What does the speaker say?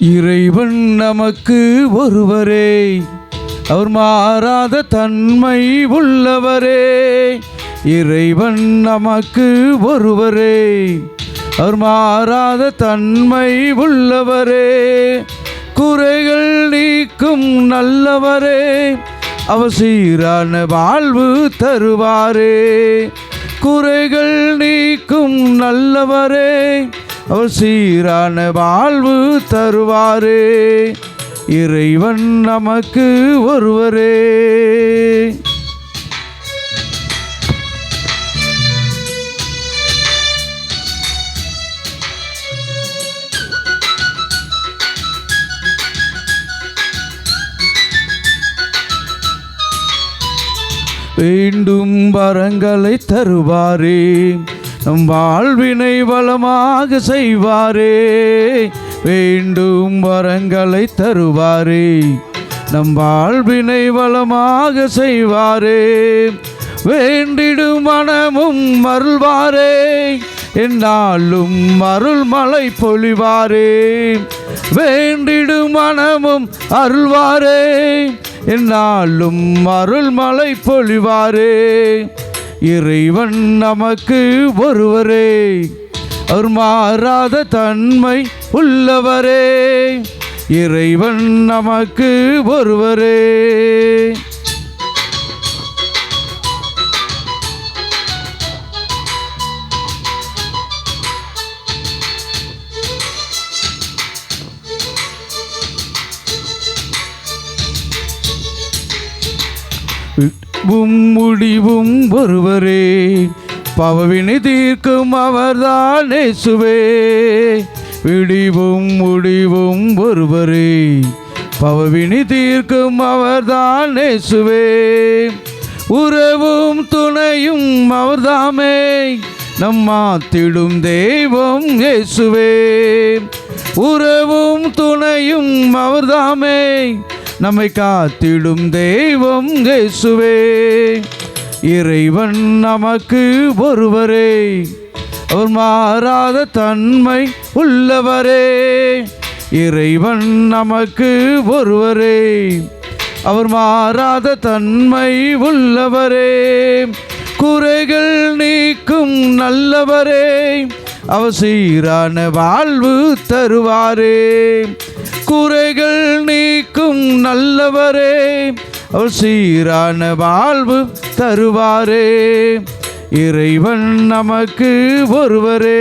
இறைவன் நமக்கு ஒருவரே, அவர் மாறாத தன்மை உள்ளவரே. இறைவன் நமக்கு ஒருவரே, அவர் மாறாத தன்மை உள்ளவரே. குறைகள் நீக்கும் நல்லவரே, அவர் சீரான வாழ்வு தருவாரே. குறைகள் நீக்கும் நல்லவரே, அவர் சீரான வாழ்வு தருவாரே. இறைவன் நமக்கு ஒருவரே. வேண்டும் வரங்களை தருவாரே, நம் வாழ்வினை வளமாக செய்வாரே. வேண்டும் வரங்களை தருவாரே, நம் வாழ்வினை வளமாக செய்வாரே. வேண்டிடும் மனமும் அருள்வாரே, என்னாலும் அருள் மழை பொழிவாரே. வேண்டிடும் மனமும் அருள்வாரே, என்னாலும் அருள் மழை பொழிவாரே. இறைவன் நமக்கு ஒருவரே, அவர் மாறாத தன்மை உள்ளவரே. இறைவன் நமக்கு ஒருவரே. முடிவும் ஒருவரே, பாவவினை தீர்க்கும் அவர்தான் இயேசுவே. விடிவும் முடிவும் ஒருவரே, பாவவினை தீர்க்கும் அவர்தான் இயேசுவே. உறவும் துணையும் அவர்தாமே, நம்மாத்திடும் தெய்வம் இயேசுவே. உறவும் துணையும் அவர்தாமே, நம்மை காத்திடும் தெய்வம் இயேசுவே. இறைவன் நமக்கு ஒருவரே, அவர் மாறாத தன்மை உள்ளவரே. இறைவன் நமக்கு ஒருவரே, அவர் மாறாத தன்மை உள்ளவரே. குறைகள் நீக்கும் நல்லவரே, அவர் சீரான வாழ்வு தருவாரே. குறைகள் நீக்கும் நல்லவரே, அவர் சீரான வாழ்வு தருவாரே. இறைவன் நமக்கு ஒருவரே.